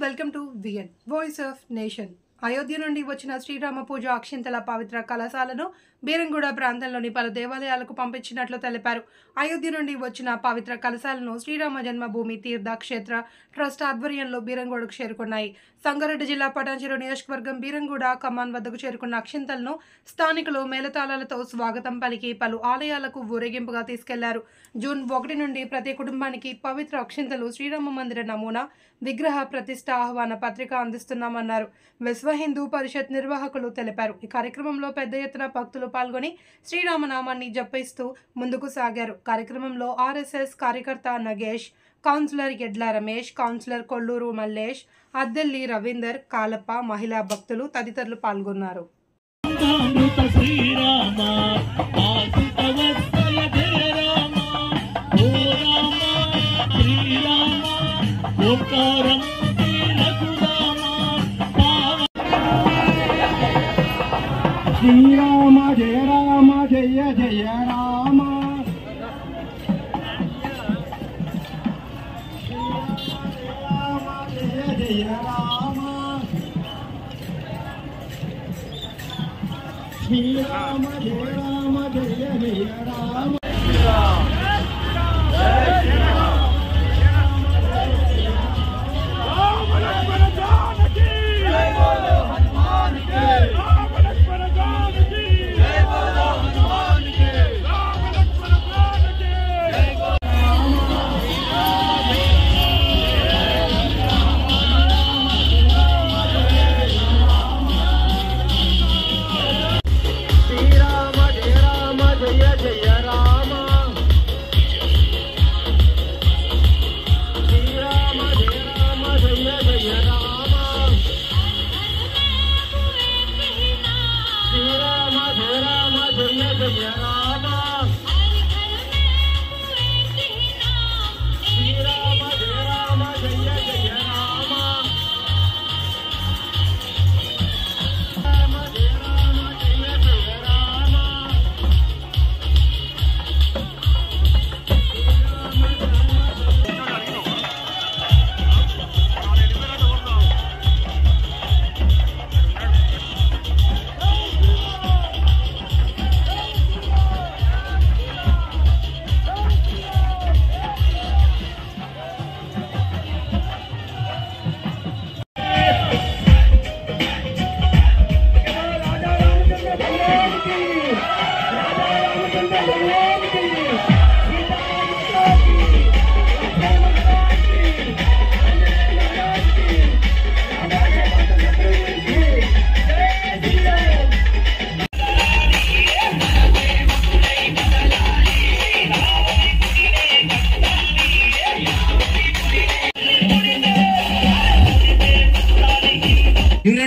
Welcome to VN voice of nation. Ayodhya నుండి వచ్చిన శ్రీరామ పూజ అక్షింతల పవిత్ర కలశాలను బీరంగూడ ప్రాంతంలోని పలు దేవాలయాలకు పంపించినట్లు తెలిపారు. అయోధ్య నుండి వచ్చిన పవిత్ర కలశాలను శ్రీరామ జన్మభూమి తీర్థక్షేత్ర ట్రస్ట్ ఆధ్వర్యంలో బీరంగూడకు చేరుకున్నాయి. సంగారెడ్డి జిల్లా పటాన్చెరు నియోజకవర్గం బీరంగూడ కమాన్ వద్దకు చేరుకున్న అక్షింతలను స్థానికులు మేళతాళాలతో స్వాగతం పలికి పలు ఆలయాలకు ఊరేగింపుగా తీసుకెళ్లారు. జూన్ 1 నుండి ప్రతి కుటుంబానికి పవిత్ర అక్షింతలు, శ్రీరామ మందిర నమూనా, విగ్రహ ప్రతిష్ట ఆహ్వాన పత్రిక అందిస్తున్నామన్నారు. విశ్వ హిందూ పరిషత్ నిర్వాహకులు తెలిపారు. ఈ కార్యక్రమంలో పెద్ద ఎత్తున భక్తులు పాల్గొని శ్రీరామనామాన్ని జపిస్తూ ముందుకు సాగారు. కార్యక్రమంలో ఆర్ఎస్ఎస్ కార్యకర్త నగేష్, కౌన్సిలర్ ఎడ్ల రమేష్, కౌన్సిలర్ కొల్లూరు మల్లేష్, అద్దెల్లి రవీందర్, కాలప్ప, మహిళా భక్తులు తదితరులు పాల్గొన్నారు. శ్రీరామ జయ రామ జయ జయ రామ, శ్రీరామ జయ జయ రామ, శ్రీరామ జయ రామ జయ జయ రామ.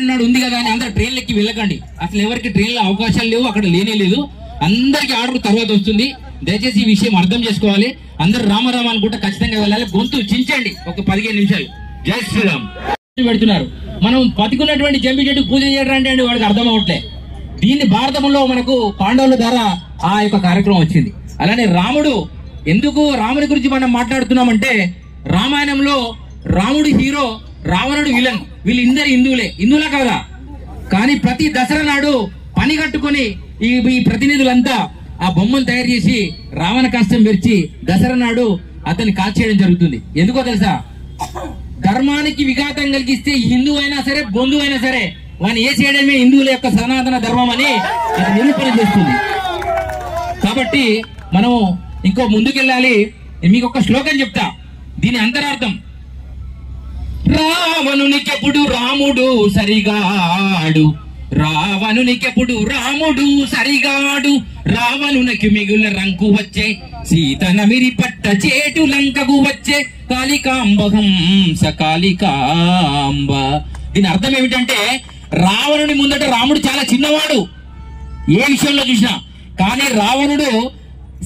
నాడు ఉంది కదా అని అందరు ట్రైన్లకి వెళ్ళకండి. అసలు ఎవరికి ట్రైన్లో అవకాశాలు లేవు, అక్కడ లేనే లేదు. అందరికి ఆర్డర్ తర్వాత వస్తుంది. దయచేసి ఈ విషయం అర్థం చేసుకోవాలి. అందరు రామరామ అనుకుంటే ఖచ్చితంగా వెళ్ళాలి. గొంతు చించండి ఒక 15 నిమిషాలు. జై శ్రీరామ్ పెడుతున్నారు. మనం బతికున్నటువంటి జంబి చెట్టుకు పూజ చేయడం అంటే వాడికి అర్థం అవట్లే. దీన్ని భారతంలో మనకు పాండవుల ద్వారా ఆ యొక్క కార్యక్రమం వచ్చింది. అలానే రాముడు, ఎందుకు రాముడి గురించి మనం మాట్లాడుతున్నామంటే, రామాయణంలో రాముడు హీరో, రావణుడు విలన్. వీళ్ళిద్దరు హిందువులే కాదా? కానీ ప్రతి దసరా నాడు పని కట్టుకుని ఈ ప్రతినిధులంతా ఆ బొమ్మను తయారు చేసి రావణ కాష్టం పెరిచి దసరా నాడు అతన్ని కాల్చేయడం జరుగుతుంది. ఎందుకో తెలుసా? ధర్మానికి విఘాతం కలిగిస్తే హిందువు అయినా సరే, బంధువు అయినా సరే, వాడిని ఏ చేయడమే హిందువుల యొక్క సనాతన ధర్మం అని అది నిరూపణ చేస్తుంది. కాబట్టి మనం ఇంకో ముందుకెళ్ళాలి. మీకు ఒక శ్లోకం చెప్తా, దీని అంతరార్థం. రావణునికెప్పుడు రాముడు సరిగాడు, రావణునికెప్పుడు రాముడు సరిగాడు, రావణునికి మిగుల రంకు వచ్చే, సీత నమిరి పట్ట చేటు లంకకు వచ్చే, కాళికాంబహంస కాళికాంబ. దీని అర్థం ఏమిటంటే, రావణుని ముందట రాముడు చాలా చిన్నవాడు ఏ విషయంలో చూసినా. కానీ రావణుడు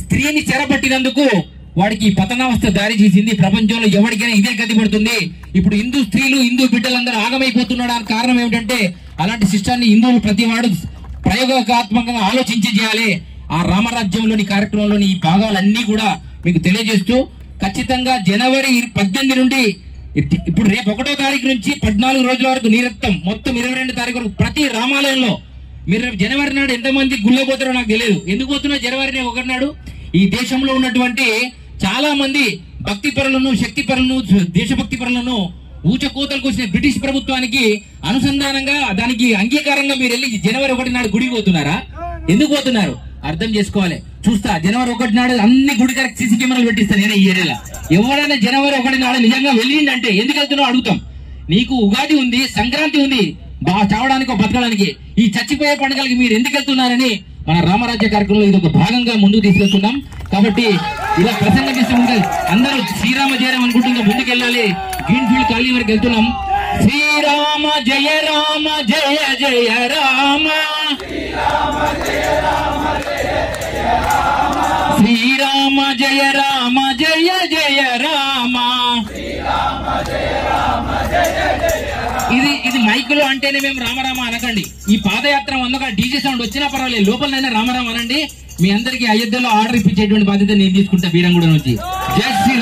స్త్రీని చెరపట్టినందుకు వాడికి పతనావస్థ దారి చేసింది. ప్రపంచంలో ఎవరికైనా ఇదే గతి పడుతుంది. ఇప్పుడు హిందూ స్త్రీలు, హిందూ బిడ్డలందరూ ఆగమైపోతున్నాడు. కారణం ఏమిటంటే, అలాంటి సిస్టాన్ని హిందువులు ప్రతి వాడు ప్రయోగాత్మకంగా ఆలోచించి చేయాలి. ఆ రామరాజ్యంలోని కార్యక్రమంలోని ఈ భాగాలన్నీ కూడా మీకు తెలియజేస్తూ, ఖచ్చితంగా జనవరి 18 నుండి ఇప్పుడు రేపు 1వ తారీఖు నుంచి 14 రోజుల వరకు నిరక్తం మొత్తం 22 తారీఖు వరకు ప్రతి రామాలయంలో మీరు రేపు జనవరి నాడు ఎంతమంది గుళ్ళో పోతారో నాకు తెలియదు. ఎందుకు పోతున్నా జనవరి 1 నాడు ఈ దేశంలో ఉన్నటువంటి చాలా మంది భక్తి పరులను, శక్తి పరులను, దేశభక్తి పరులను ఊచకోతలకు వచ్చిన బ్రిటిష్ ప్రభుత్వానికి అనుసంధానంగా దానికి అంగీకారంగా మీరు వెళ్ళి జనవరి 1 నాడు గుడికి పోతున్నారా? ఎందుకు పోతున్నారు అర్థం చేసుకోవాలి. చూస్తా జనవరి 1 నాడు అన్ని గుడి కరెక్ట్ సీసీ కెమెరాలు పెట్టిస్తాను నేను ఈ ఏరియాలో. ఎవరైనా జనవరి 1 నాడు నిజంగా వెళ్ళిందంటే ఎందుకు వెళ్తున్నావు అడుగుతాం. నీకు ఉగాది ఉంది, సంక్రాంతి ఉంది, చావడానికి బతకడానికి. ఈ చచ్చిపోయే పండుగలకి మీరు ఎందుకు వెళ్తున్నారని మన రామరాజ్య కార్యక్రమంలో ఇది ఒక భాగంగా ముందుకు తీసుకెళ్తున్నాం. కాబట్టి ఇలా ప్రసంగం చేస్తే ముందు అందరూ శ్రీరామ జయరాం అనుకుంటుందో ముందుకు వెళ్ళాలి. గ్రీన్ ఫీల్డ్ కాలనీ వరకు వెళ్తున్నాం. శ్రీరామ జయ రామ జయ జయ రామ, శ్రీరామ జయ రామ జయ జయ రామ. ఇది మైకులో అంటేనే మేము రామరామ అనకండి. ఈ పాదయాత్ర వందగా డీజే సౌండ్ వచ్చినా పర్వాలేదు, లోపలనైనా రామరామ అనండి. మీ అందరికీ అయోధ్యలో ఆర్డర్ ఇప్పించేటువంటి బాధ్యత నేను తీసుకుంటా బీరంగూడ నుంచి. జై శ్రీ